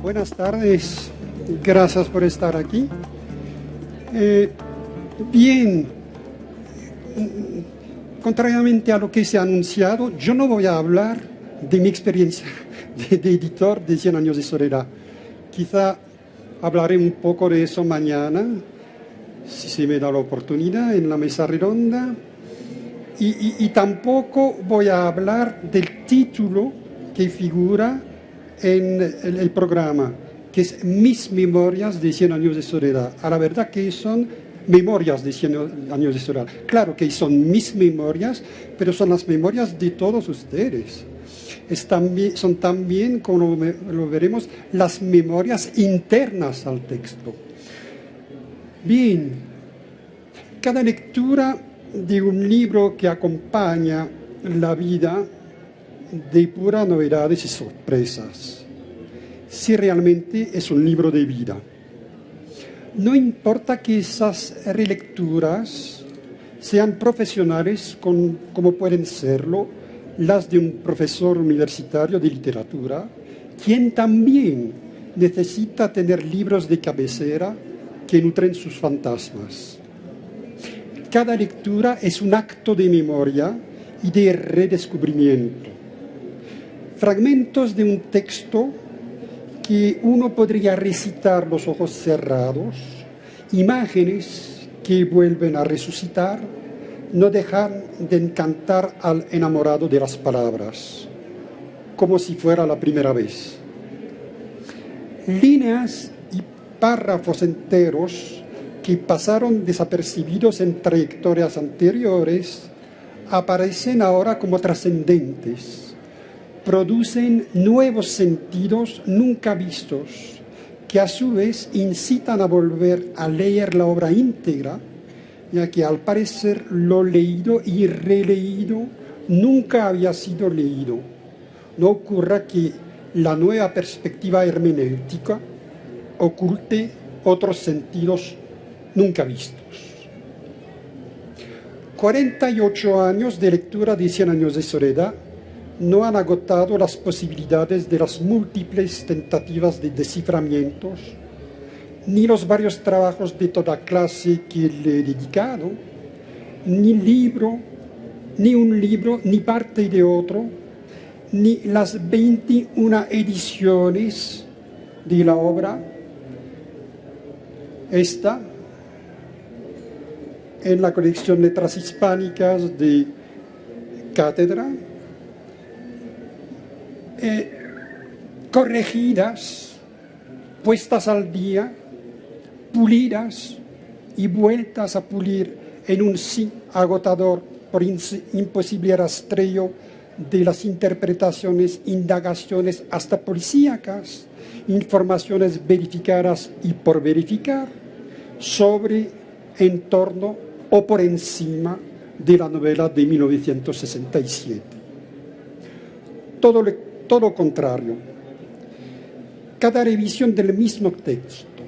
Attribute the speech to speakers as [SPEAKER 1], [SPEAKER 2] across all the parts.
[SPEAKER 1] Buenas tardes, gracias por estar aquí. Bien, contrariamente a lo que se ha anunciado, yo no voy a hablar de mi experiencia de editor de 100 años de soledad. Quizá hablaré un poco de eso mañana, si se me da la oportunidad, en la mesa redonda. Y tampoco voy a hablar del título que figura en el programa, que es Mis Memorias de 100 años de soledad. A la verdad que son memorias de 100 años de soledad. Claro que son mis memorias, pero son las memorias de todos ustedes. Son también, como lo veremos, las memorias internas al texto. Bien, cada lectura de un libro que acompaña la vida depura novedades y sorpresas, si realmente es un libro de vida. No importa que esas relecturas sean profesionales como pueden serlo las de un profesor universitario de literatura, quien también necesita tener libros de cabecera que nutren sus fantasmas. Cada lectura es un acto de memoria y de redescubrimiento. Fragmentos de un texto que uno podría recitar los ojos cerrados, imágenes que vuelven a resucitar, no dejan de encantar al enamorado de las palabras, como si fuera la primera vez. Líneas y párrafos enteros que pasaron desapercibidos en trayectorias anteriores aparecen ahora como trascendentes. Producen nuevos sentidos nunca vistos, que a su vez incitan a volver a leer la obra íntegra, ya que al parecer lo leído y releído nunca había sido leído. No ocurra que la nueva perspectiva hermenéutica oculte otros sentidos nunca vistos. 48 años de lectura de 100 años de soledad no han agotado las posibilidades de las múltiples tentativas de desciframientos, ni los varios trabajos de toda clase que le he dedicado, ni un libro, ni parte de otro, ni las 21 ediciones de la obra. Esta, en la colección Letras Hispánicas de Cátedra, corregidas, puestas al día, pulidas y vueltas a pulir en un sí agotador por imposible rastreo de las interpretaciones, indagaciones hasta policíacas, informaciones verificadas y por verificar sobre, en torno o por encima de la novela de 1967. Todo lo contrario. Cada revisión del mismo texto,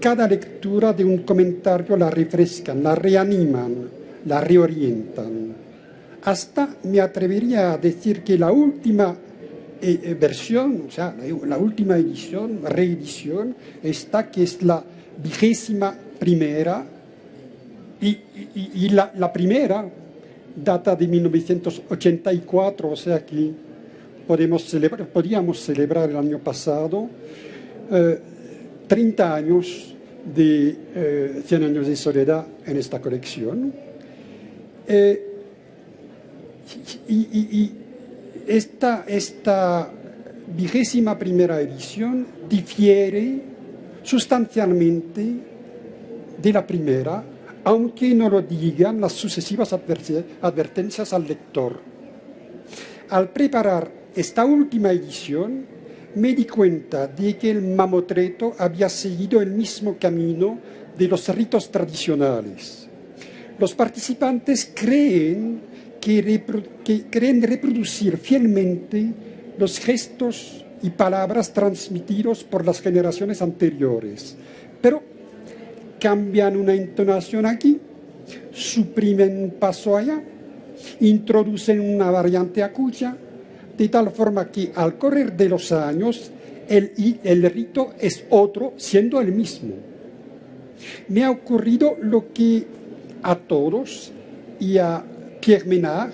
[SPEAKER 1] cada lectura de un comentario la refrescan, la reaniman, la reorientan. Hasta me atrevería a decir que la última versión, o sea, la última edición, reedición, esta que es la 21ª, y la primera data de 1984, o sea que podíamos celebrar el año pasado 30 años de 100 años de soledad en esta colección. Y esta 21ª edición difiere sustancialmente de la primera, aunque no lo digan las sucesivas advertencias al lector. Al preparar esta última edición, me di cuenta de que el mamotreto había seguido el mismo camino de los ritos tradicionales. Los participantes creen reproducir fielmente los gestos y palabras transmitidos por las generaciones anteriores, pero cambian una entonación aquí, suprimen un paso allá, introducen una variante aculla, de tal forma que al correr de los años el rito es otro siendo el mismo. Me ha ocurrido lo que a todos y a Pierre Menard,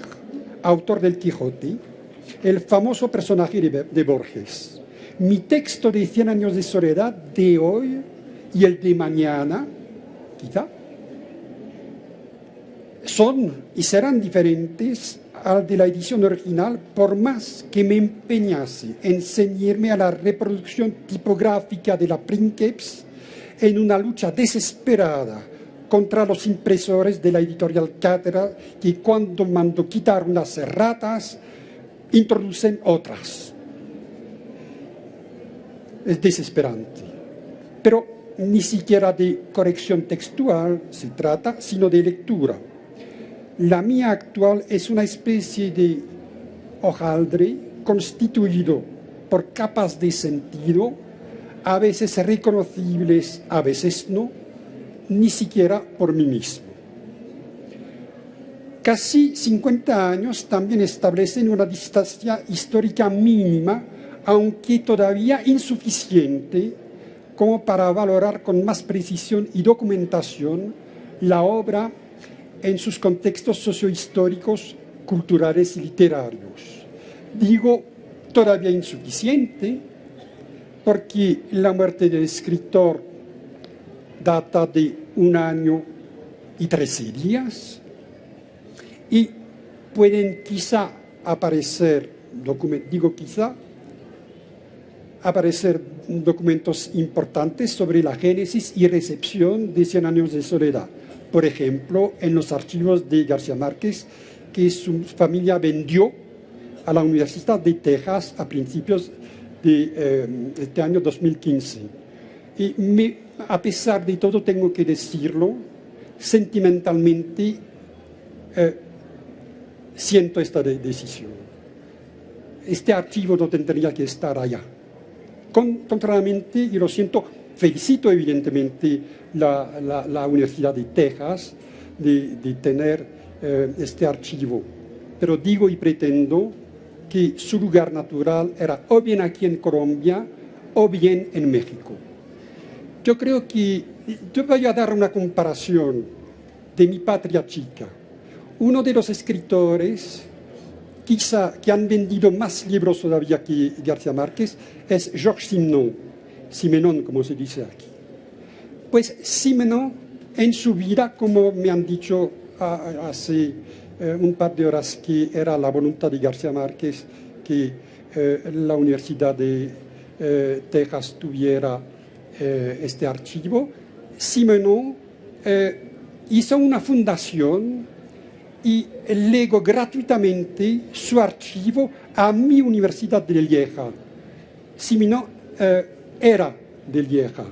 [SPEAKER 1] autor del Quijote, el famoso personaje de Borges. Mi texto de 100 años de soledad de hoy y el de mañana, quizá, son y serán diferentes al de la edición original, por más que me empeñase en ceñirme a la reproducción tipográfica de la Princeps en una lucha desesperada contra los impresores de la editorial Cátedra, que cuando mando quitar unas erratas, introducen otras. Es desesperante. Pero ni siquiera de corrección textual se trata, sino de lectura. La mía actual es una especie de hojaldre constituido por capas de sentido, a veces reconocibles, a veces no, ni siquiera por mí mismo. Casi 50 años también establecen una distancia histórica mínima, aunque todavía insuficiente, como para valorar con más precisión y documentación la obra en sus contextos sociohistóricos, culturales y literarios. Digo todavía insuficiente porque la muerte del escritor data de 1 año y 13 días y pueden quizá aparecer, aparecer documentos importantes sobre la génesis y recepción de 100 años de soledad. Por ejemplo, en los archivos de García Márquez, que su familia vendió a la Universidad de Texas a principios de este año 2015. Y a pesar de todo, tengo que decirlo, sentimentalmente siento esta decisión. Este archivo no tendría que estar allá. Contrariamente, y lo siento, felicito evidentemente la Universidad de Texas de tener este archivo, pero digo y pretendo que su lugar natural era o bien aquí en Colombia o bien en México. Yo creo que yo voy a dar una comparación de mi patria chica. Uno de los escritores quizá que han vendido más libros todavía que García Márquez es Georges Simenon, como se dice aquí. Pues Simenon, en su vida, como me han dicho hace un par de horas, que era la voluntad de García Márquez que la Universidad de Texas tuviera este archivo, Simenon hizo una fundación y legó gratuitamente su archivo a mi Universidad de Lieja. Simenon era de Lieja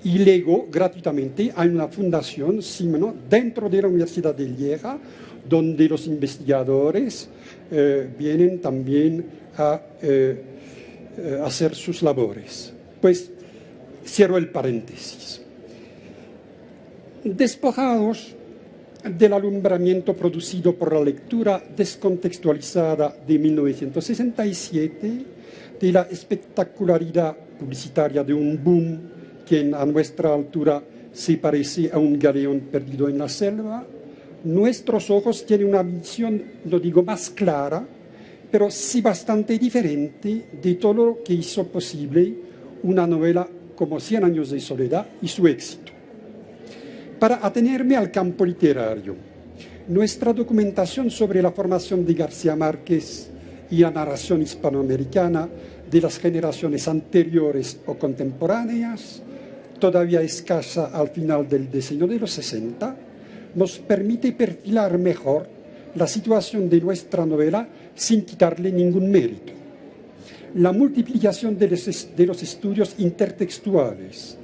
[SPEAKER 1] y legó gratuitamente a una fundación Simenon dentro de la Universidad de Lieja, donde los investigadores vienen también a hacer sus labores. Pues cierro el paréntesis. Despojados del alumbramiento producido por la lectura descontextualizada de 1967, de la espectacularidad publicitaria de un boom que a nuestra altura se parece a un galeón perdido en la selva, nuestros ojos tienen una visión, no digo más clara, pero sí bastante diferente de todo lo que hizo posible una novela como 100 años de soledad y su éxito. Para atenerme al campo literario, nuestra documentación sobre la formación de García Márquez y la narración hispanoamericana de las generaciones anteriores o contemporáneas, todavía escasa al final del decenio de los 60, nos permite perfilar mejor la situación de nuestra novela sin quitarle ningún mérito. La multiplicación de los estudios intertextuales,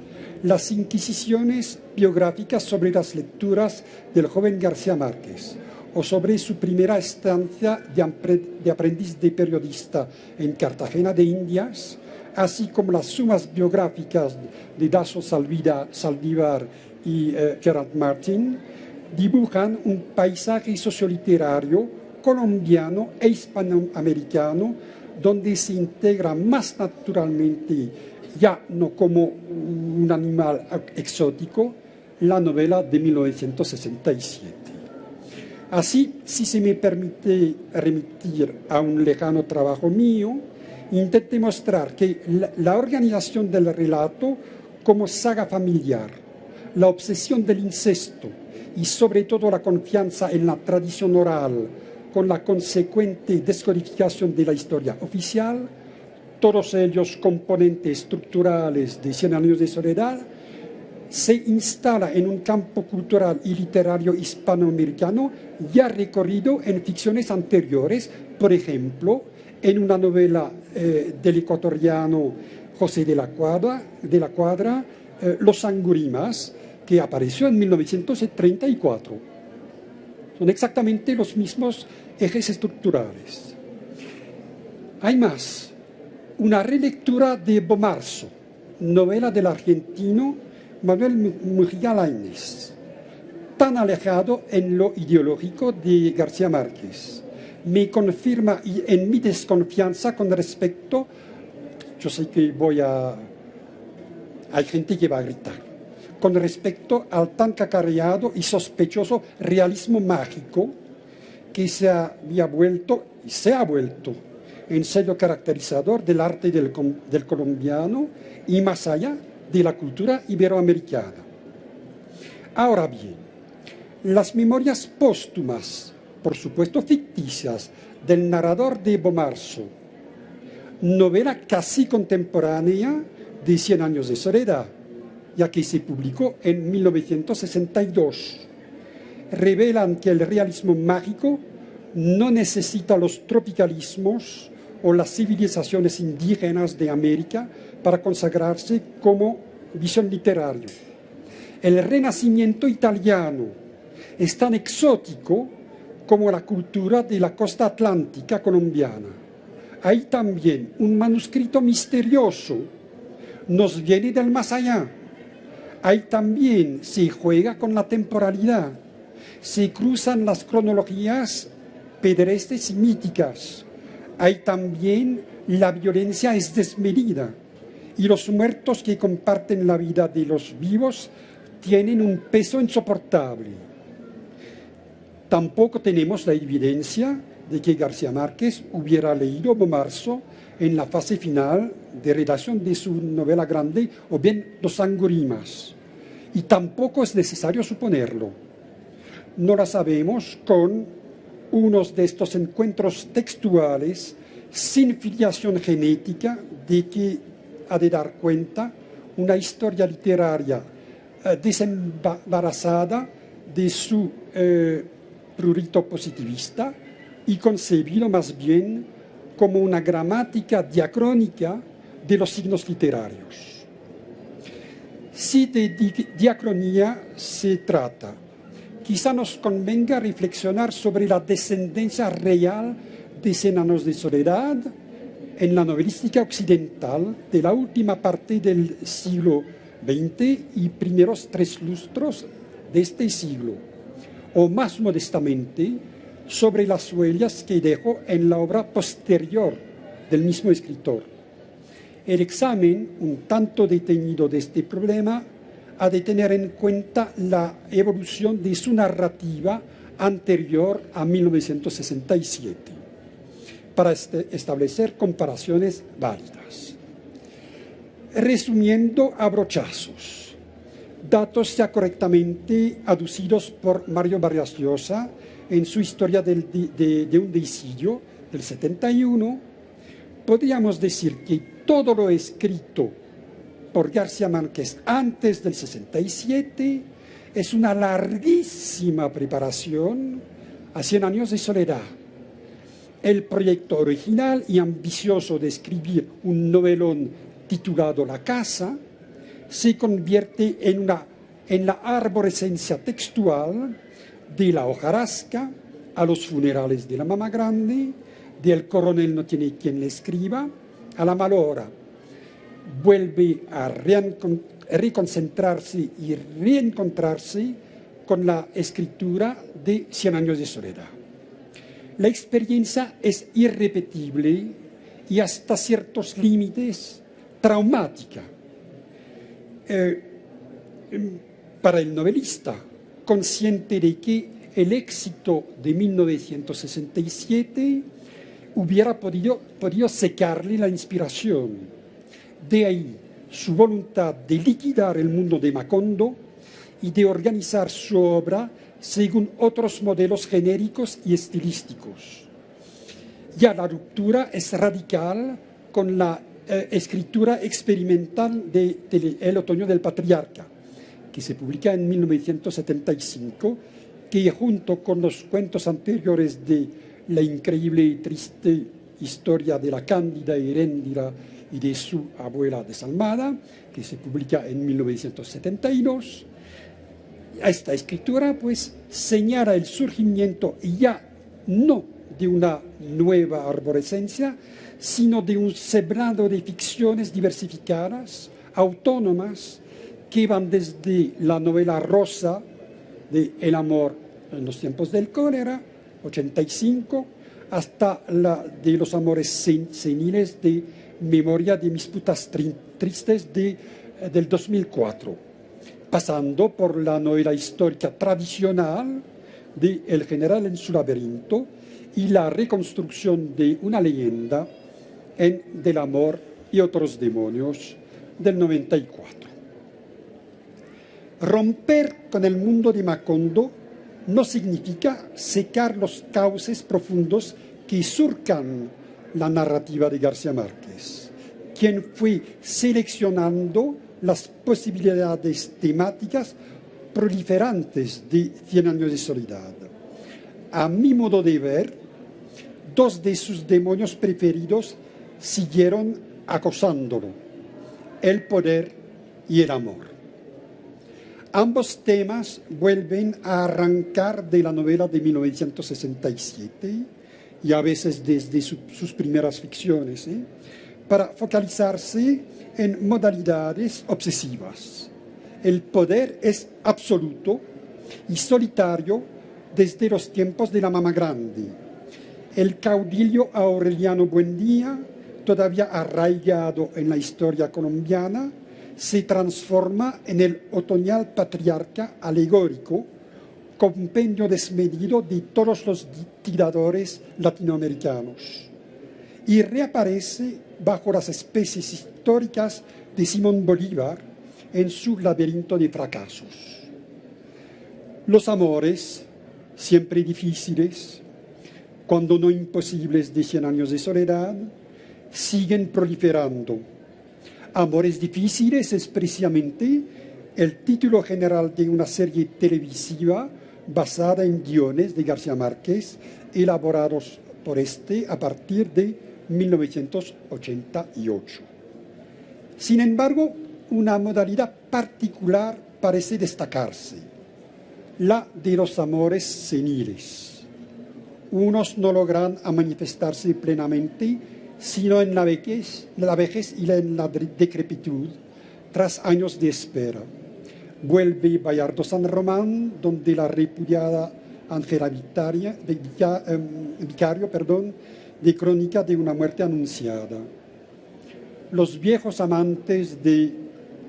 [SPEAKER 1] las inquisiciones biográficas sobre las lecturas del joven García Márquez o sobre su primera estancia de aprendiz de periodista en Cartagena de Indias, así como las sumas biográficas de Dasso Saldívar y Gerard Martin, dibujan un paisaje socioliterario colombiano e hispanoamericano donde se integra más naturalmente, ya no como un animal exótico, la novela de 1967. Así, si se me permite remitir a un lejano trabajo mío, intenté mostrar que la organización del relato como saga familiar, la obsesión del incesto y sobre todo la confianza en la tradición oral con la consecuente descodificación de la historia oficial, todos ellos componentes estructurales de 100 años de soledad, se instala en un campo cultural y literario hispanoamericano ya recorrido en ficciones anteriores, por ejemplo, en una novela del ecuatoriano José de la Cuadra, Los Angurimas, que apareció en 1934. Son exactamente los mismos ejes estructurales. Hay más, una relectura de Bomarzo, novela del argentino Manuel Mujica Lainez, tan alejado en lo ideológico de García Márquez. Me confirma en mi desconfianza con respecto, yo sé que hay gente que va a gritar, con respecto al tan cacareado y sospechoso realismo mágico que se ha vuelto en sello caracterizador del arte del colombiano y más allá de la cultura iberoamericana. Ahora bien, las memorias póstumas, por supuesto ficticias, del narrador de Bomarzo, novela casi contemporánea de 100 años de soledad, ya que se publicó en 1962, revelan que el realismo mágico no necesita los tropicalismos o las civilizaciones indígenas de América para consagrarse como visión literaria. El Renacimiento italiano es tan exótico como la cultura de la costa atlántica colombiana. Hay también un manuscrito misterioso, nos viene del más allá. Ahí también se juega con la temporalidad, se cruzan las cronologías pedestres y míticas. Ahí también la violencia es desmedida y los muertos que comparten la vida de los vivos tienen un peso insoportable. Tampoco tenemos la evidencia de que García Márquez hubiera leído Bomarzo en la fase final de redacción de su novela grande o bien Los Angurimas. Y tampoco es necesario suponerlo. No la sabemos con unos de estos encuentros textuales sin filiación genética de que ha de dar cuenta una historia literaria desembarazada de su prurito positivista y concebido más bien como una gramática diacrónica de los signos literarios. Si de diacronía se trata, quizá nos convenga reflexionar sobre la descendencia real de 100 años de soledad en la novelística occidental de la última parte del siglo XX y primeros 3 lustros de este siglo, o más modestamente, sobre las huellas que dejó en la obra posterior del mismo escritor. El examen un tanto detenido de este problema ha de tener en cuenta la evolución de su narrativa anterior a 1967, para establecer comparaciones válidas. Resumiendo a brochazos, datos ya correctamente aducidos por Mario Vargas Llosa en su historia de un deicidio del 71, podríamos decir que todo lo escrito por García Márquez antes del 67 es una larguísima preparación a 100 años de soledad. El proyecto original y ambicioso de escribir un novelón titulado La Casa se convierte en la arborescencia textual de la hojarasca a los funerales de la mamá grande, del coronel no tiene quien le escriba, a la mal hora. Vuelve a reconcentrarse y reencontrarse con la escritura de 100 años de soledad. La experiencia es irrepetible y hasta ciertos límites traumática. Para el novelista, consciente de que el éxito de 1967 hubiera podido secarle la inspiración. De ahí su voluntad de liquidar el mundo de Macondo y de organizar su obra según otros modelos genéricos y estilísticos. Ya la ruptura es radical con la escritura experimental de El otoño del patriarca, que se publica en 1975, que junto con los cuentos anteriores de La increíble y triste historia de la cándida Heréndira y de su abuela desalmada, que se publica en 1972, esta escritura pues señala el surgimiento ya no de una nueva arborescencia, sino de un sembrado de ficciones diversificadas, autónomas, que van desde la novela rosa de El amor en los tiempos del cólera, 85, hasta la de los amores seniles de Memoria de mis putas tristes del 2004, pasando por la novela histórica tradicional de El general en su laberinto y la reconstrucción de una leyenda en Del amor y otros demonios del 94. Romper con el mundo de Macondo no significa secar los cauces profundos que surcan la narrativa de García Márquez, quien fue seleccionando las posibilidades temáticas proliferantes de Cien años de soledad. A mi modo de ver, dos de sus demonios preferidos siguieron acosándolo: el poder y el amor. Ambos temas vuelven a arrancar de la novela de 1967 y a veces desde sus primeras ficciones, para focalizarse en modalidades obsesivas. El poder es absoluto y solitario desde los tiempos de la Mama Grande. El caudillo Aureliano Buendía, todavía arraigado en la historia colombiana, se transforma en el otoñal patriarca alegórico, compendio desmedido de todos los tiradores latinoamericanos, y reaparece bajo las especies históricas de Simón Bolívar en su laberinto de fracasos. Los amores, siempre difíciles, cuando no imposibles, de Cien años de soledad, siguen proliferando. Amores difíciles es precisamente el título general de una serie televisiva basada en guiones de García Márquez, elaborados por este a partir de 1988. Sin embargo, una modalidad particular parece destacarse: la de los amores seniles. Unos no logran manifestarse plenamente sino en la vejez y en la decrepitud, tras años de espera. Vuelve Bayardo San Román, donde la repudiada Ángela Vicario, de Crónica de una muerte anunciada. Los viejos amantes de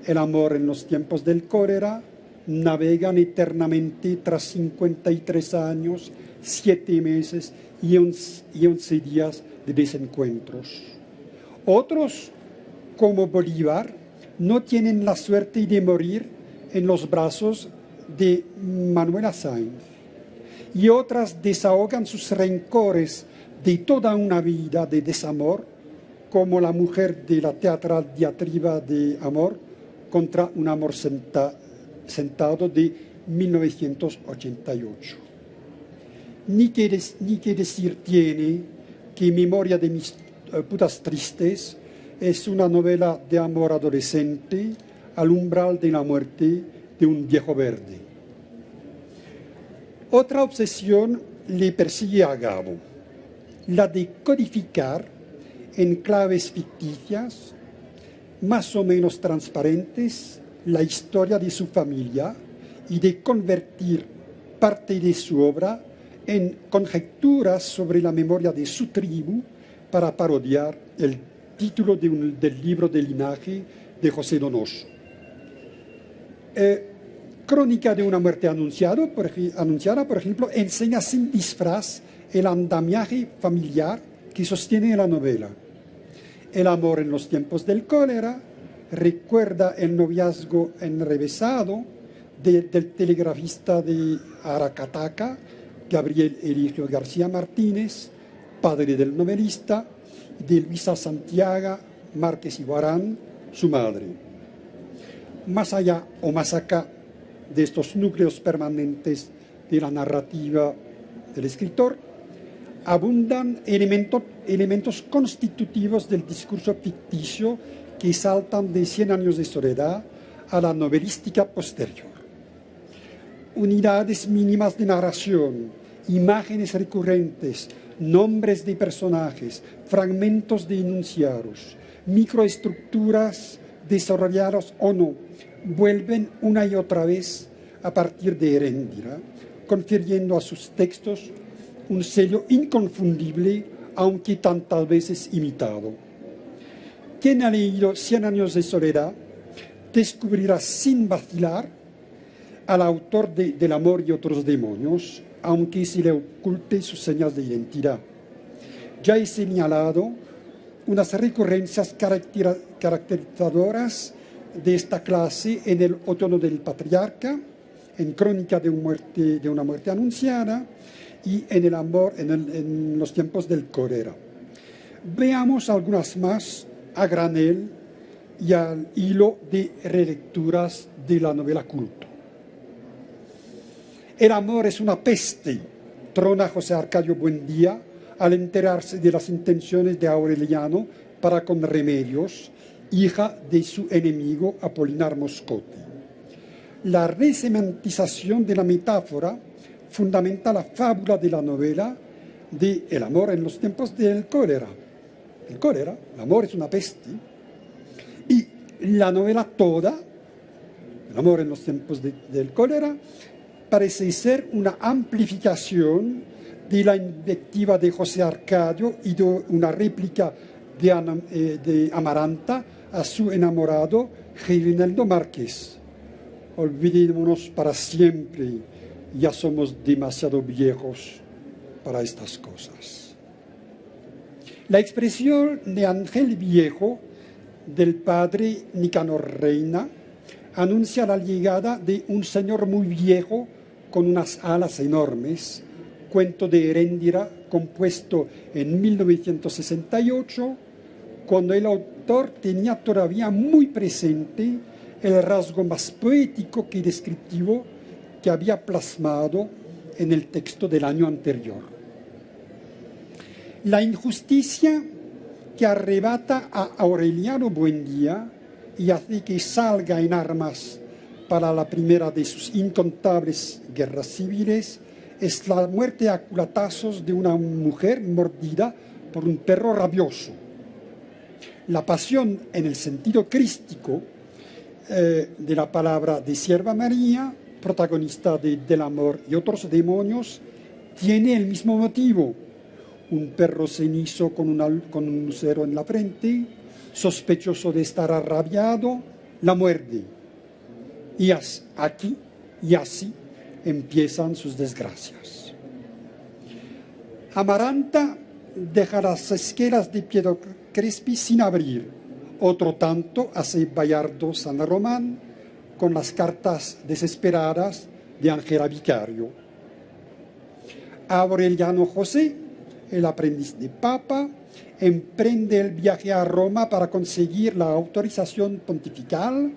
[SPEAKER 1] El amor en los tiempos del cólera navegan eternamente tras 53 años, 7 meses y 11 días de desencuentros. Otros, como Bolívar, no tienen la suerte de morir en los brazos de Manuela Sáenz, y otras desahogan sus rencores de toda una vida de desamor, como la mujer de la teatral diatriba de amor contra un amor sentado de 1988. Ni que decir tiene que Memoria de mis putas tristes es una novela de amor adolescente al umbral de la muerte de un viejo verde. Otra obsesión le persigue a Gabo: la de codificar en claves ficticias, más o menos transparentes, la historia de su familia y de convertir parte de su obra en conjeturas sobre la memoria de su tribu para parodiar el título del libro de linaje de José Donoso. Crónica de una muerte anunciada, por ejemplo, enseña sin disfraz el andamiaje familiar que sostiene la novela. El amor en los tiempos del cólera recuerda el noviazgo enrevesado del telegrafista de Aracataca, Gabriel Eligio García Martínez, padre del novelista, de Luisa Santiago Márquez y Guarán, su madre. Más allá o más acá de estos núcleos permanentes de la narrativa del escritor, abundan elementos constitutivos del discurso ficticio que saltan de 100 años de soledad a la novelística posterior. Unidades mínimas de narración, imágenes recurrentes, nombres de personajes, fragmentos de enunciados, microestructuras desarrolladas o no, vuelven una y otra vez a partir de Heréndira, confiriendo a sus textos un sello inconfundible, aunque tantas veces imitado. Quien ha leído 100 años de soledad descubrirá sin vacilar al autor del amor y otros demonios, aunque se le oculte sus señas de identidad. Ya he señalado unas recurrencias caracterizadoras de esta clase en el Otoño del Patriarca, en Crónica de una muerte anunciada y en el amor en los tiempos del cólera. Veamos algunas más a granel y al hilo de relecturas de la novela culto. El amor es una peste, trona José Arcadio Buendía al enterarse de las intenciones de Aureliano para con Remedios, hija de su enemigo Apolinar Moscote. La resemantización de la metáfora fundamenta la fábula de la novela de el amor en los tiempos del cólera. El cólera, el amor es una peste, y la novela toda, el amor en los tiempos del cólera, parece ser una amplificación de la invectiva de José Arcadio y de una réplica de Amaranta a su enamorado Reinaldo Márquez. Olvidémonos para siempre, ya somos demasiado viejos para estas cosas. La expresión de Ángel Viejo del padre Nicanor Reina anuncia la llegada de un señor muy viejo con unas alas enormes, cuento de Heréndira compuesto en 1968, cuando el autor tenía todavía muy presente el rasgo más poético que descriptivo que había plasmado en el texto del año anterior. La injusticia que arrebata a Aureliano Buendía y hace que salga en armas para la primera de sus incontables guerras civiles es la muerte a culatazos de una mujer mordida por un perro rabioso. La pasión en el sentido crístico de la palabra de Sierva María, protagonista del amor y otros demonios, tiene el mismo motivo. Un perro cenizo con un lucero en la frente, sospechoso de estar arrabiado, la muerde. Y aquí y así empiezan sus desgracias. Amaranta deja las esquelas de Pietro Crespi sin abrir. Otro tanto hace Bayardo San Román con las cartas desesperadas de Ángela Vicario. Aureliano José, el aprendiz de papa, emprende el viaje a Roma para conseguir la autorización pontifical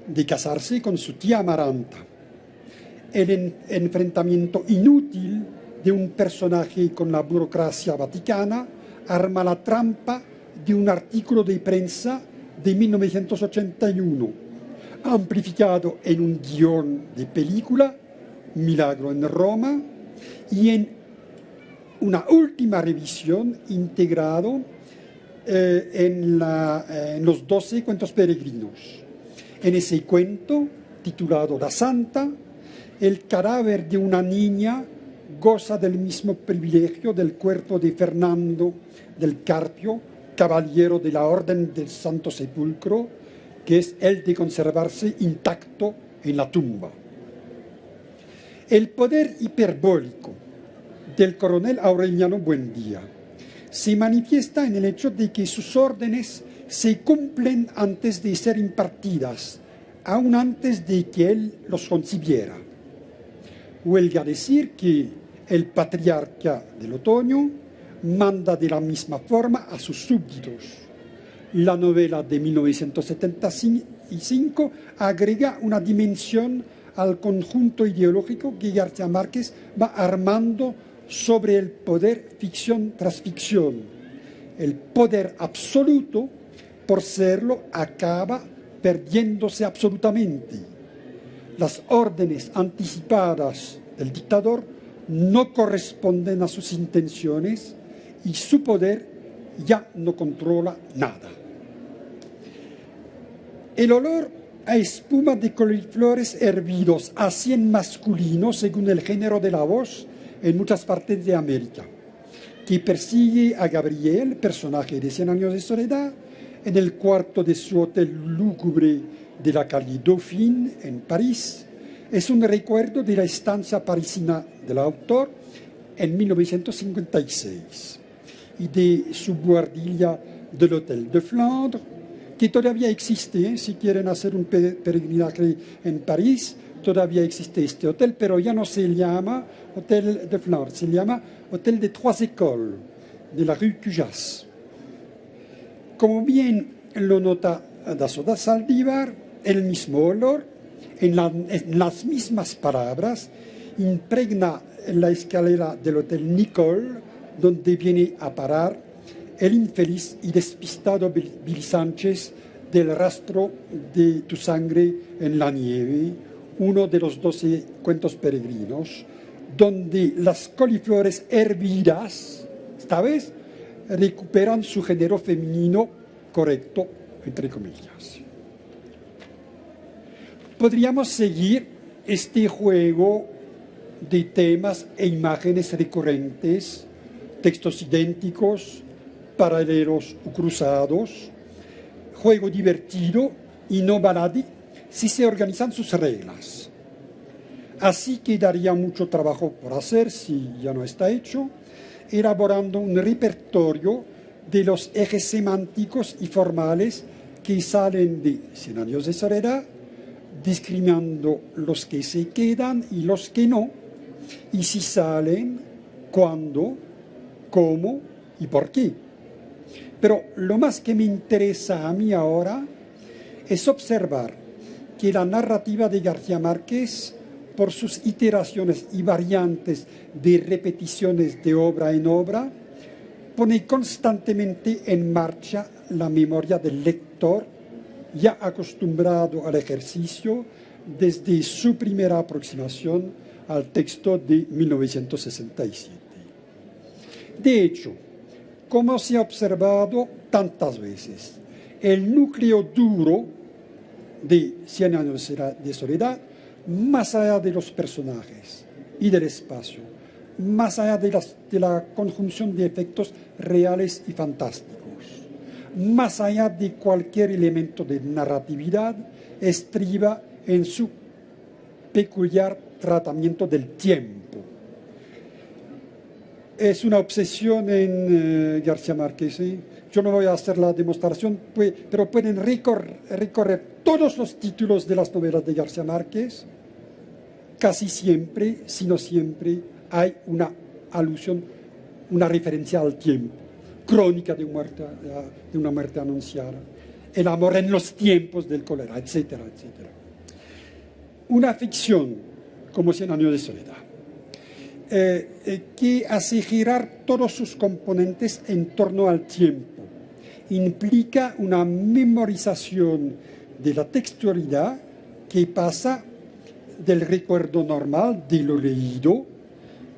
[SPEAKER 1] de casarse con su tía Amaranta. El enfrentamiento inútil de un personaje con la burocracia vaticana arma la trampa de un artículo de prensa de 1981, amplificado en un guión de película, Milagro en Roma, y en una última revisión integrado en los 12 cuentos peregrinos. En ese cuento, titulado La Santa, el cadáver de una niña goza del mismo privilegio del cuerpo de Fernando del Carpio, caballero de la Orden del Santo Sepulcro, que es el de conservarse intacto en la tumba. El poder hiperbólico del coronel Aureliano Buendía se manifiesta en el hecho de que sus órdenes se cumplen antes de ser impartidas, aún antes de que él los concibiera. Huelga decir que el patriarca del otoño manda de la misma forma a sus súbditos. La novela de 1975 agrega una dimensión al conjunto ideológico que García Márquez va armando sobre el poder ficción tras ficción. El poder absoluto, por serlo, acaba perdiéndose absolutamente. Las órdenes anticipadas del dictador no corresponden a sus intenciones y su poder ya no controla nada. El olor a espuma de coliflores hervidos a 100 masculino, según el género de la voz, en muchas partes de América, que persigue a Gabriel, personaje de 100 años de soledad, en el cuarto de su hotel lúgubre de la calle Dauphine, en París. Es un recuerdo de la estancia parisina del autor en 1956 y de su buhardilla del Hotel de Flandre, que todavía existe. Si quieren hacer un peregrinaje en París, todavía existe este hotel, pero ya no se llama Hotel de Flandre, se llama Hotel de Trois Écoles, de la rue Cujas. Como bien lo nota Dazo Saldívar, el mismo olor, en las mismas palabras, impregna la escalera del Hotel Nicole, donde viene a parar el infeliz y despistado Billy Sánchez del rastro de tu sangre en la nieve, uno de los 12 cuentos peregrinos, donde las coliflores hervidas, esta vez, recuperan su género femenino correcto, entre comillas. Podríamos seguir este juego de temas e imágenes recurrentes, textos idénticos, paralelos o cruzados, juego divertido y no baladí si se organizan sus reglas. Así quedaría mucho trabajo por hacer, si ya no está hecho, elaborando un repertorio de los ejes semánticos y formales que salen de 100 años de soledad, discriminando los que se quedan y los que no, y si salen, cuándo, cómo y por qué. Pero lo más que me interesa a mí ahora es observar que la narrativa de García Márquez, por sus iteraciones y variantes de repeticiones de obra en obra, pone constantemente en marcha la memoria del lector, ya acostumbrado al ejercicio desde su primera aproximación al texto de 1967. De hecho, como se ha observado tantas veces, el núcleo duro de 100 años de soledad, más allá de los personajes y del espacio, más allá de la conjunción de efectos reales y fantásticos, más allá de cualquier elemento de narratividad, estriba en su peculiar tratamiento del tiempo. Es una obsesión en García Márquez. Yo no voy a hacer la demostración, pero pueden recorrer todos los títulos de las novelas de García Márquez. Casi siempre, si no siempre, hay una alusión, una referencia al tiempo. Crónica de una muerte anunciada, el amor en los tiempos del cólera, etcétera, etcétera. Una ficción como 100 años de soledad, que hace girar todos sus componentes en torno al tiempo, implica una memorización de la textualidad que pasa del recuerdo normal de lo leído,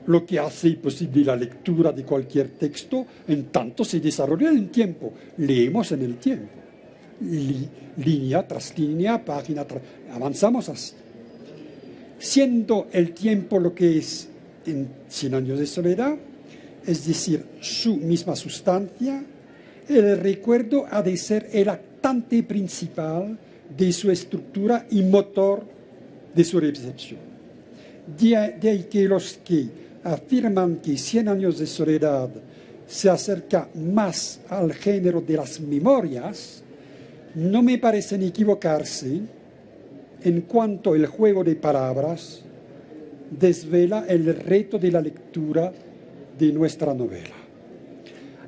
[SPEAKER 1] lo que hace posible la lectura de cualquier texto, en tanto se desarrolla en el tiempo. Leemos en el tiempo, línea tras línea, página tras... avanzamos así. Siendo el tiempo lo que es en Cien años de soledad, es decir, su misma sustancia, el recuerdo ha de ser el actante principal de su estructura y motor de su recepción. De ahí que los que afirman que Cien años de soledad se acerca más al género de las memorias, no me parecen equivocarse en cuanto el juego de palabras desvela el reto de la lectura de nuestra novela.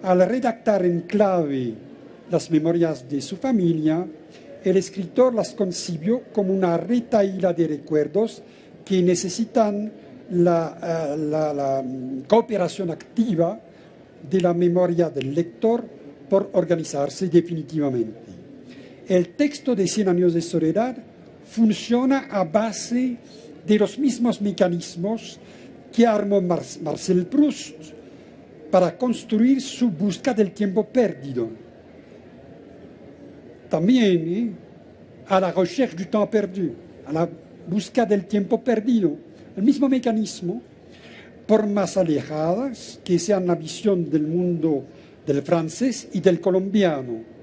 [SPEAKER 1] Al redactar en clave las memorias de su familia, el escritor las concibió como una retahíla de recuerdos que necesitan la cooperación activa de la memoria del lector por organizarse definitivamente. El texto de Cien años de soledad funciona a base de los mismos mecanismos que armó Marcel Proust para construir su busca del tiempo perdido. También a la recherche du temps perdu, a la busca del tiempo perdido. El mismo mecanismo, por más alejadas que sean la visión del mundo del francés y del colombiano.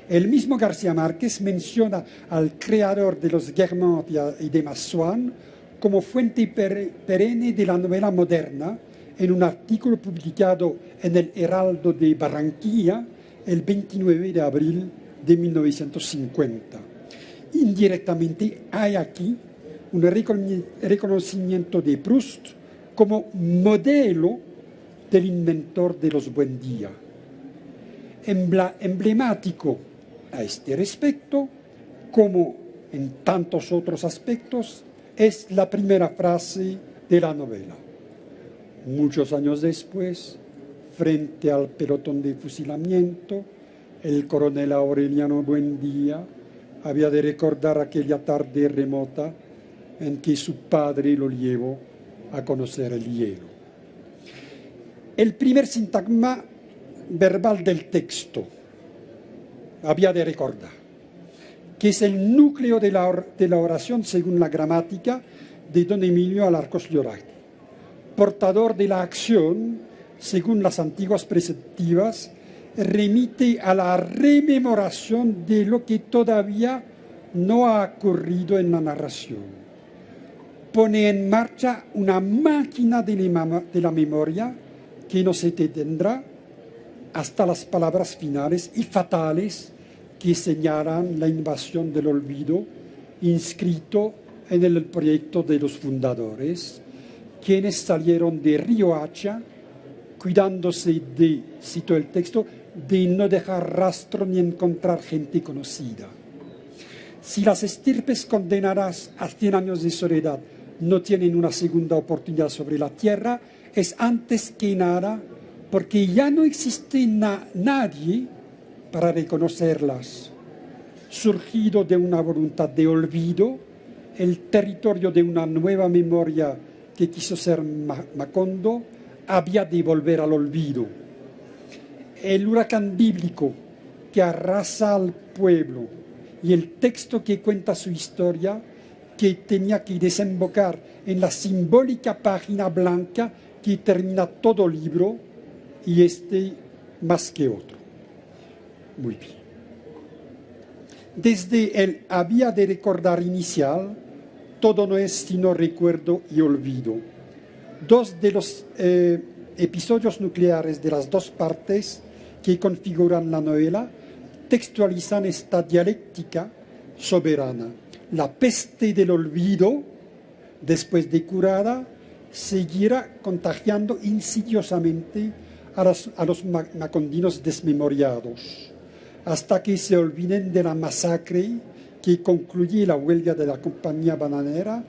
[SPEAKER 1] El mismo García Márquez menciona al creador de los Guermantes y de Massouin como fuente perenne de la novela moderna en un artículo publicado en el Heraldo de Barranquilla el 29 de abril de 1950. Indirectamente hay aquí un reconocimiento de Proust como modelo del inventor de los buen día. Emblemático a este respecto, como en tantos otros aspectos, es la primera frase de la novela. Muchos años después, frente al pelotón de fusilamiento, el coronel Aureliano Buendía había de recordar aquella tarde remota en que su padre lo llevó a conocer el hielo. El primer sintagma verbal del texto había de recordar, que es el núcleo de la oración según la gramática de don Emilio Alarcos Llorach. Portador de la acción, según las antiguas preceptivas, remite a la rememoración de lo que todavía no ha ocurrido en la narración. Pone en marcha una máquina de la memoria que no se detendrá hasta las palabras finales y fatales que señalan la invasión del olvido inscrito en el proyecto de los fundadores, quienes salieron de Riohacha cuidándose de, cito el texto, de no dejar rastro ni encontrar gente conocida. Si las estirpes condenadas a 100 años de soledad no tienen una segunda oportunidad sobre la tierra, es antes que nada porque ya no existe nadie para reconocerlas. Surgido de una voluntad de olvido, el territorio de una nueva memoria que quiso ser Macondo había de volver al olvido. El huracán bíblico que arrasa al pueblo y el texto que cuenta su historia, que tenía que desembocar en la simbólica página blanca que termina todo libro, y este más que otro. Muy bien. Desde el había de recordar inicial, todo no es sino recuerdo y olvido. Dos de los episodios nucleares de las dos partes que configuran la novela textualizan esta dialéctica soberana. La peste del olvido, después de curada, seguirá contagiando insidiosamente a los macondinos desmemoriados, hasta que se olviden de la masacre que concluye la huelga de la compañía bananera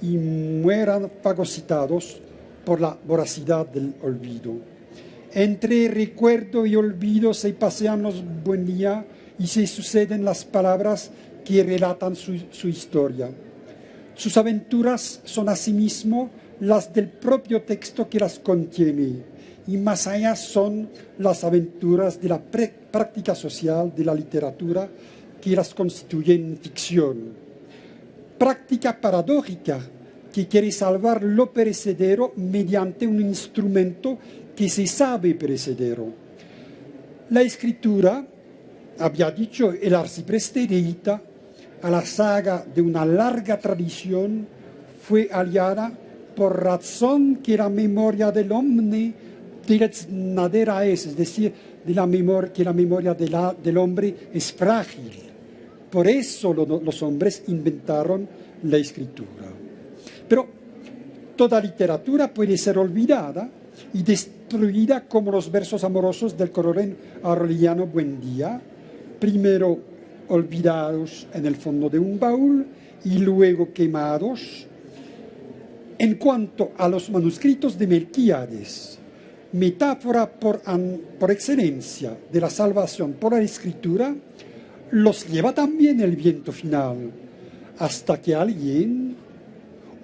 [SPEAKER 1] y mueran fagocitados por la voracidad del olvido. Entre recuerdo y olvido se pasean los buen día y se suceden las palabras que relatan su historia. Sus aventuras son asimismo las del propio texto que las contiene, y más allá son las aventuras de la práctica social de la literatura que las constituyen ficción. Práctica paradójica que quiere salvar lo perecedero mediante un instrumento que se sabe perecedero. La escritura, había dicho el arcipreste de Ita, a la saga de una larga tradición, fue aliada por razón que la memoria del hombre nadera es decir, que la memoria del hombre es frágil. Por eso los hombres inventaron la escritura. Pero toda literatura puede ser olvidada y destruida como los versos amorosos del coronel Aureliano Buendía, primero olvidados en el fondo de un baúl y luego quemados. En cuanto a los manuscritos de Melquíades, metáfora por excelencia de la salvación por la escritura, los lleva también el viento final, hasta que alguien,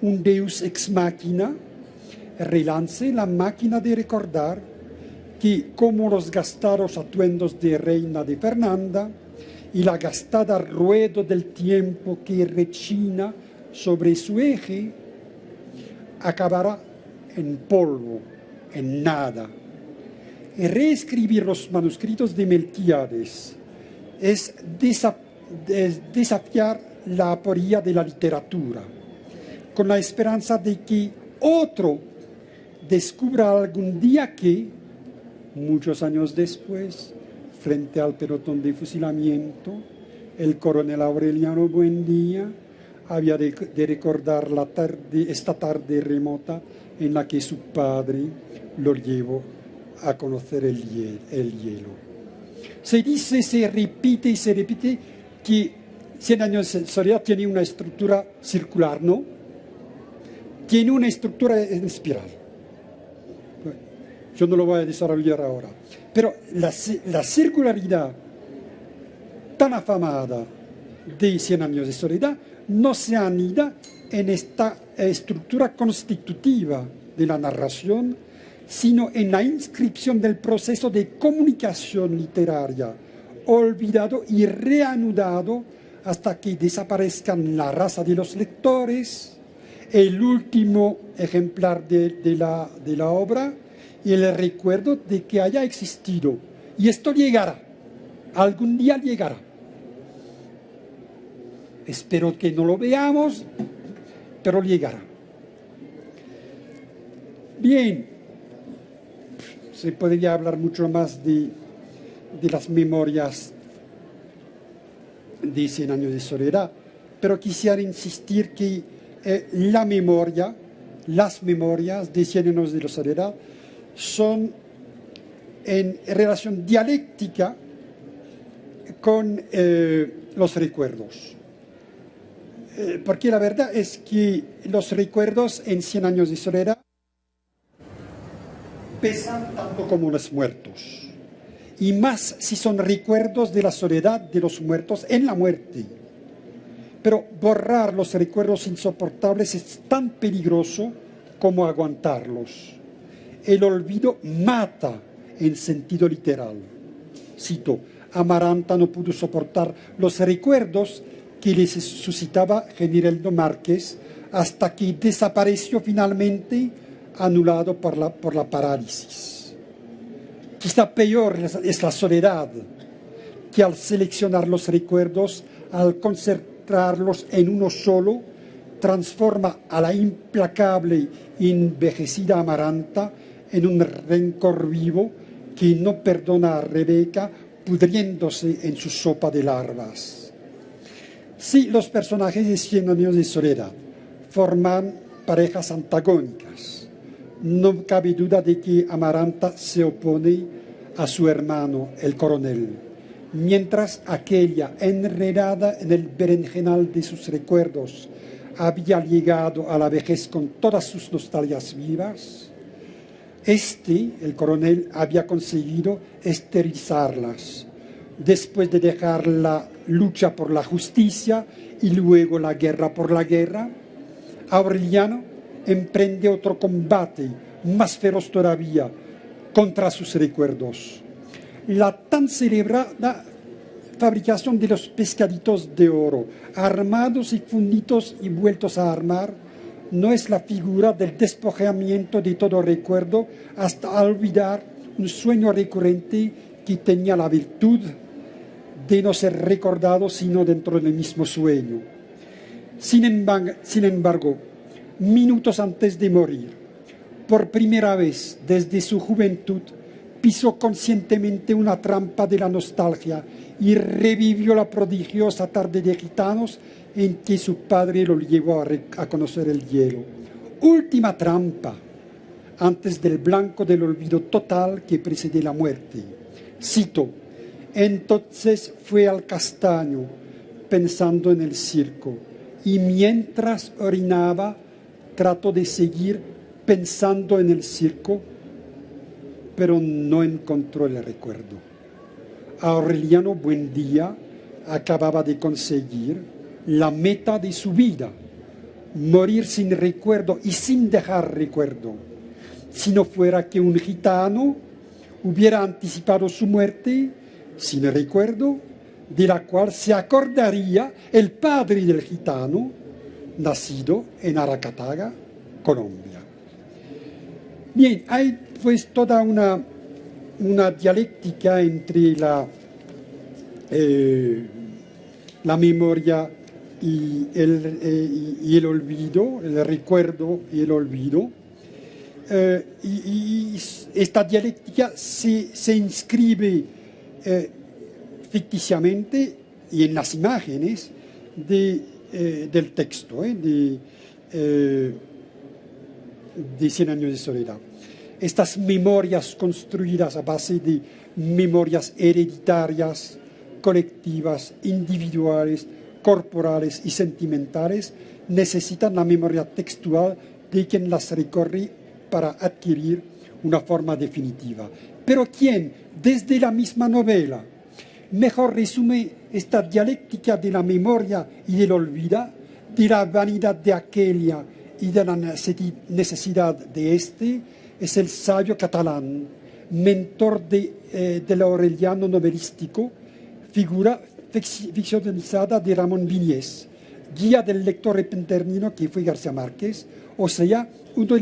[SPEAKER 1] un deus ex machina, relance la máquina de recordar que, como los gastados atuendos de reina de Fernanda y la gastada ruedo del tiempo que rechina sobre su eje, acabará en polvo, en nada. Y reescribir los manuscritos de Melquíades es desafiar la aporía de la literatura, con la esperanza de que otro descubra algún día que, muchos años después, frente al pelotón de fusilamiento, el coronel Aureliano Buendía había de recordar esta tarde remota en la que su padre lo llevó a conocer el hielo. Se dice, se repite y se repite que 100 años de soledad tiene una estructura circular, ¿no? Tiene una estructura en espiral. Bueno, yo no lo voy a desarrollar ahora. Pero la circularidad tan afamada de 100 años de soledad no se anida en esta estructura constitutiva de la narración, sino en la inscripción del proceso de comunicación literaria, olvidado y reanudado hasta que desaparezcan la raza de los lectores, el último ejemplar de la obra y el recuerdo de que haya existido. Y esto llegará, algún día llegará. Espero que no lo veamos, pero llegará. Bien, se podría hablar mucho más de las memorias de 100 años de soledad, pero quisiera insistir que las memorias de 100 años de soledad son en relación dialéctica con los recuerdos. Porque la verdad es que los recuerdos en 100 años de soledad pesan tanto como los muertos, y más si son recuerdos de la soledad de los muertos en la muerte. Pero borrar los recuerdos insoportables es tan peligroso como aguantarlos. El olvido mata en sentido literal. Cito, Amaranta no pudo soportar los recuerdos que le suscitaba Generaldo Márquez hasta que desapareció finalmente, anulado por la parálisis. Quizá peor es la soledad, que al seleccionar los recuerdos, al concentrarlos en uno solo, transforma a la implacable y envejecida Amaranta en un rencor vivo que no perdona a Rebeca, pudriéndose en su sopa de larvas. Si los personajes de 100 años de soledad forman parejas antagónicas, no cabe duda de que Amaranta se opone a su hermano, el coronel, mientras aquella, enredada en el berenjenal de sus recuerdos, había llegado a la vejez con todas sus nostalgias vivas. El coronel, había conseguido esterilizarlas, después de dejar la lucha por la justicia y luego la guerra por la guerra. Aureliano emprende otro combate, más feroz todavía, contra sus recuerdos. La tan celebrada fabricación de los pescaditos de oro, armados y fundidos y vueltos a armar, no es la figura del despojamiento de todo recuerdo hasta olvidar un sueño recurrente que tenía la virtud de no ser recordado sino dentro del mismo sueño. Sin embargo, minutos antes de morir, por primera vez desde su juventud, pisó conscientemente una trampa de la nostalgia y revivió la prodigiosa tarde de gitanos en que su padre lo llevó a conocer el hielo. Última trampa, antes del blanco del olvido total que precede la muerte. Cito: entonces fue al castaño, pensando en el circo, y mientras orinaba, trató de seguir pensando en el circo, pero no encontró el recuerdo. Aureliano Buendía acababa de conseguir la meta de su vida, morir sin recuerdo y sin dejar recuerdo. Si no fuera que un gitano hubiera anticipado su muerte sin recuerdo, de la cual se acordaría el padre del gitano, nacido en Aracataga, Colombia. Bien, hay pues toda una dialéctica entre la memoria y el olvido, el recuerdo y el olvido. Y esta dialéctica se inscribe ficticiamente y en las imágenes del texto de 100 años de soledad. Estas memorias construidas a base de memorias hereditarias, colectivas, individuales, corporales y sentimentales, necesitan la memoria textual de quien las recorre para adquirir una forma definitiva. Pero ¿quién, desde la misma novela, mejor resume esta dialéctica de la memoria y del olvido, de la vanidad de aquella y de la necesidad de este? Es el sabio catalán, mentor del aureliano novelístico, figura ficcionalizada de Ramón Viñés, guía del lector repentino que fue García Márquez, o sea, uno de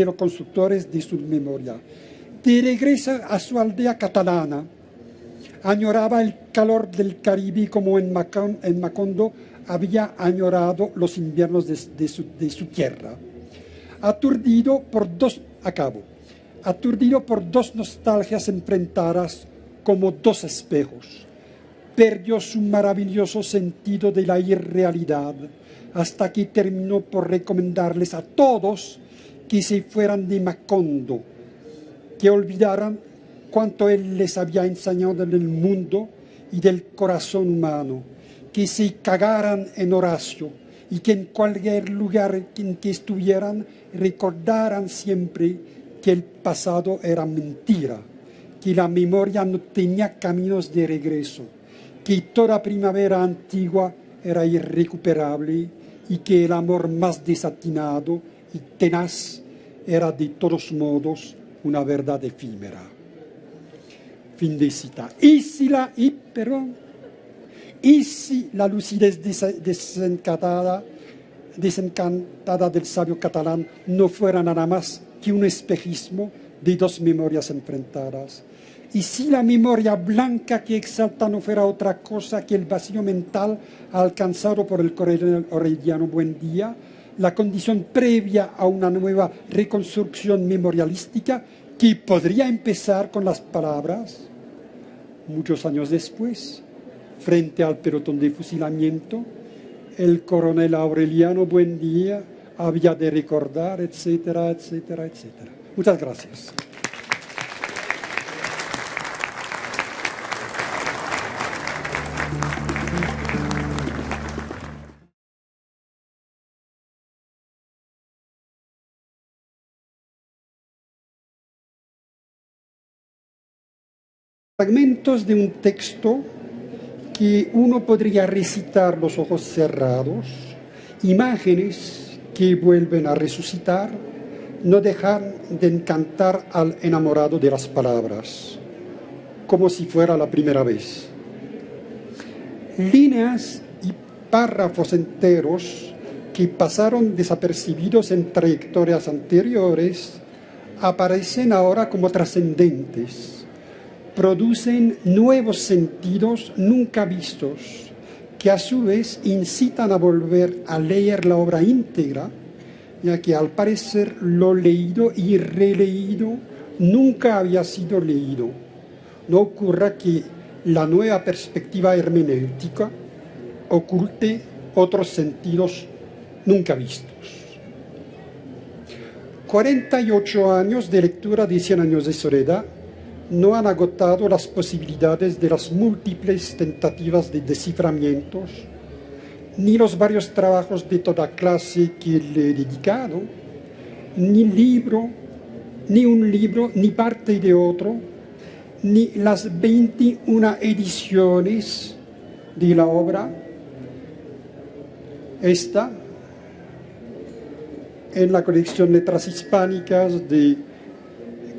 [SPEAKER 1] los constructores de su memoria. De regreso a su aldea catalana, añoraba el calor del Caribe como en Macondo había añorado los inviernos de su tierra. Aturdido por dos nostalgias enfrentadas como dos espejos, perdió su maravilloso sentido de la irrealidad hasta que terminó por recomendarles a todos que se fueran de Macondo, que olvidaran cuanto él les había enseñado del mundo y del corazón humano, que se cagaran en Horacio y que en cualquier lugar en que estuvieran recordaran siempre que el pasado era mentira, que la memoria no tenía caminos de regreso, que toda primavera antigua era irrecuperable y que el amor más desatinado y tenaz era de todos modos una verdad efímera. Fin de cita. Y si la lucidez desencantada del sabio catalán no fuera nada más que un espejismo de dos memorias enfrentadas. Y si la memoria blanca que exalta no fuera otra cosa que el vacío mental alcanzado por el coronel Aureliano Buendía, la condición previa a una nueva reconstrucción memorialística que podría empezar con las palabras, muchos años después, frente al pelotón de fusilamiento, el coronel Aureliano Buendía había de recordar, etcétera, etcétera, etcétera. Muchas gracias. Fragmentos de un texto que uno podría recitar los ojos cerrados, imágenes que vuelven a resucitar, no dejan de encantar al enamorado de las palabras, como si fuera la primera vez. Líneas y párrafos enteros que pasaron desapercibidos en trayectorias anteriores, aparecen ahora como trascendentes, producen nuevos sentidos nunca vistos, que a su vez incitan a volver a leer la obra íntegra, ya que al parecer lo leído y releído nunca había sido leído. No ocurra que la nueva perspectiva hermenéutica oculte otros sentidos nunca vistos. 48 años de lectura de 100 años de soledad no han agotado las posibilidades de las múltiples tentativas de desciframientos, ni los varios trabajos de toda clase que le he dedicado, ni un libro, ni parte de otro, ni las 21 ediciones de la obra. Esta, en la colección Letras Hispánicas de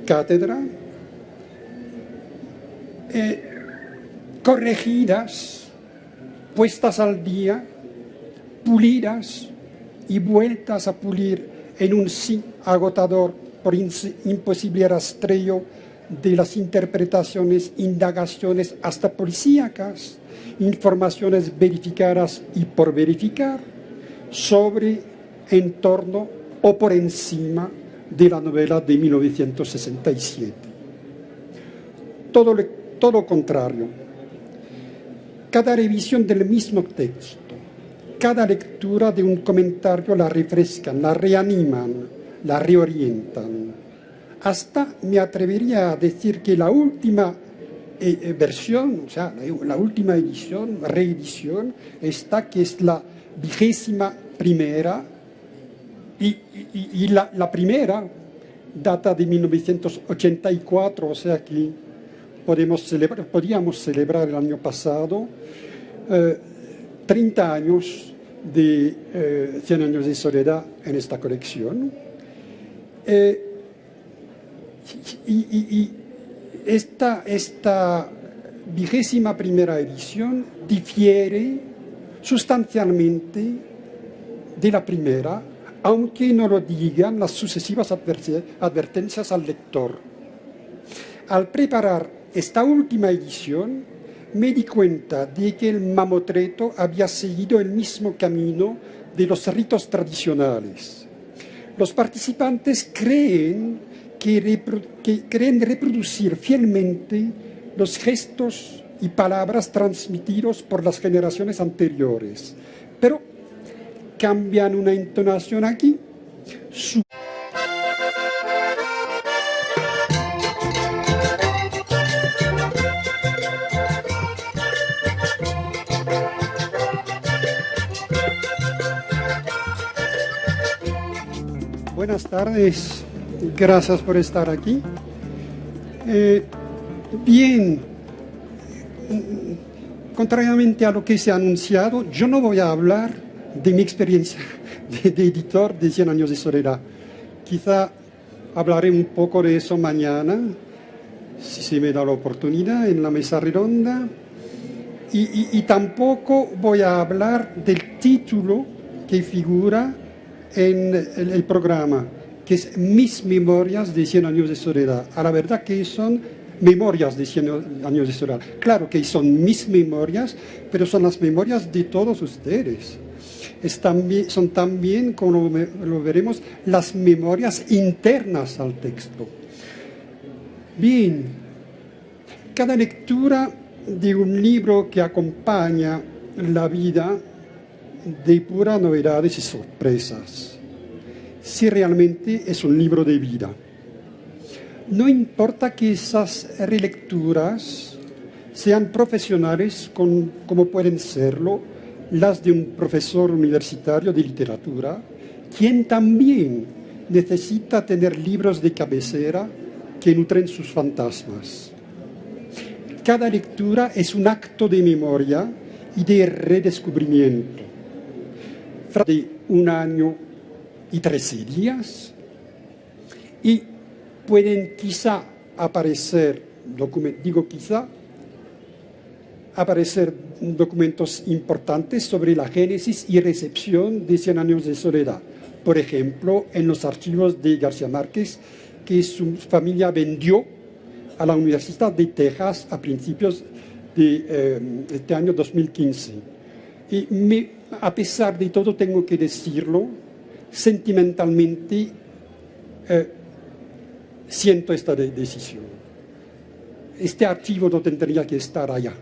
[SPEAKER 1] Cátedra, corregidas, puestas al día, pulidas y vueltas a pulir en un sí agotador por imposible rastreo de las interpretaciones, indagaciones hasta policíacas, informaciones verificadas y por verificar sobre, en torno o por encima de la novela de 1967. Todo lo contrario. Cada revisión del mismo texto, cada lectura de un comentario la refrescan, la reaniman, la reorientan. Hasta me atrevería a decir que la última versión, o sea, la última edición, reedición, esta que es la 21ª, y la primera data de 1984, o sea que podíamos celebrar el año pasado 30 años de 100 años de soledad en esta colección. Y esta 21ª edición difiere sustancialmente de la primera, aunque no lo digan las sucesivas advertencias al lector. Al preparar esta última edición, me di cuenta de que el mamotreto había seguido el mismo camino de los ritos tradicionales. Los participantes creen reproducir fielmente los gestos y palabras transmitidos por las generaciones anteriores, pero cambian una entonación aquí. Buenas tardes, gracias por estar aquí. Bien, contrariamente a lo que se ha anunciado, yo no voy a hablar de mi experiencia de editor de 100 años de soledad. Quizá hablaré un poco de eso mañana, si se me da la oportunidad, en la mesa redonda. Y tampoco voy a hablar del título que figura en el programa, que es Mis Memorias de 100 años de soledad. A la verdad que son memorias de 100 años de soledad. Claro que son mis memorias, pero son las memorias de todos ustedes. Son también, como lo veremos, las memorias internas al texto. Bien, cada lectura de un libro que acompaña la vida depura novedades y sorpresas, si realmente es un libro de vida. No importa que esas relecturas sean profesionales como pueden serlo las de un profesor universitario de literatura, quien también necesita tener libros de cabecera que nutren sus fantasmas. Cada lectura es un acto de memoria y de redescubrimiento. De 1 año y 13 días, y pueden quizá aparecer, digo quizá, aparecer documentos importantes sobre la génesis y recepción de Cien años de soledad. Por ejemplo, en los archivos de García Márquez, que su familia vendió a la Universidad de Texas a principios de este año 2015. Y a pesar de todo, tengo que decirlo, sentimentalmente siento esta decisión. Este archivo no tendría que estar allá.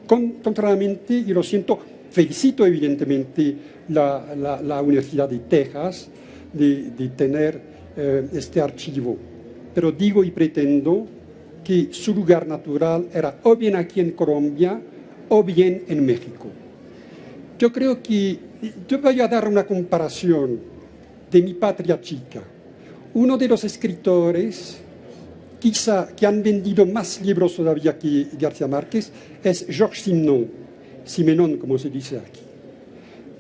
[SPEAKER 1] Contrariamente, y lo siento, felicito evidentemente la Universidad de Texas de tener este archivo, pero digo y pretendo que su lugar natural era o bien aquí en Colombia o bien en México. Yo creo que, yo voy a dar una comparación de mi patria chica. Uno de los escritores quizá que han vendido más libros todavía que García Márquez es Georges Simenon, como se dice aquí.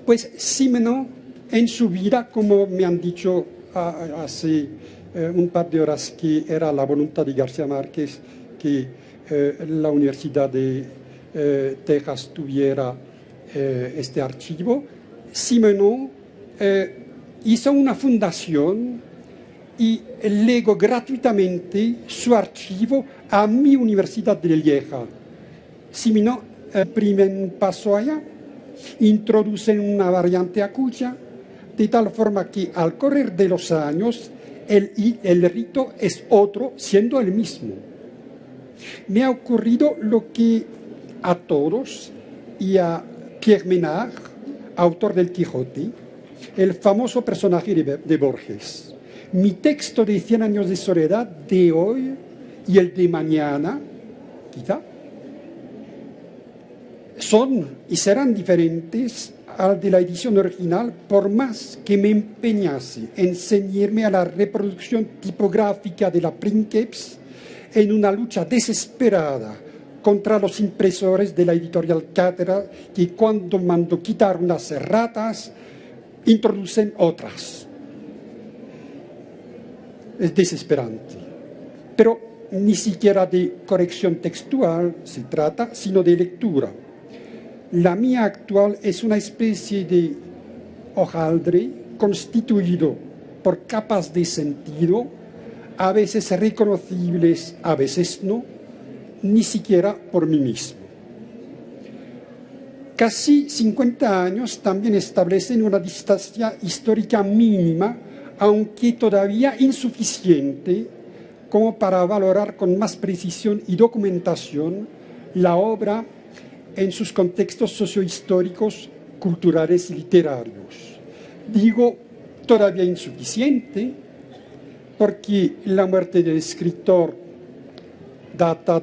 [SPEAKER 1] Pues Simenon, en su vida, como me han dicho hace un par de horas, que era la voluntad de García Márquez que la Universidad de Texas tuviera este archivo, Simenon hizo una fundación y legó gratuitamente su archivo a mi Universidad de Lieja. Simenon, el primer paso allá, introduce una variante acuya, de tal forma que al correr de los años el rito es otro, siendo el mismo. Me ha ocurrido lo que a todos y a Pierre Menard, autor del Quijote, el famoso personaje de Borges. Mi texto de 100 años de soledad de hoy y el de mañana, quizá, son y serán diferentes al de la edición original, por más que me empeñase en ceñirme a la reproducción tipográfica de la Princeps en una lucha desesperada contra los impresores de la editorial Cátedra, que cuando mando quitar unas erratas, introducen otras. Es desesperante. Pero ni siquiera de corrección textual se trata, sino de lectura. La mía actual es una especie de hojaldre constituido por capas de sentido, a veces reconocibles, a veces no, ni siquiera por mí mismo. Casi 50 años también establecen una distancia histórica mínima, aunque todavía insuficiente, como para valorar con más precisión y documentación la obra en sus contextos sociohistóricos, culturales y literarios. Digo todavía insuficiente porque la muerte del escritor data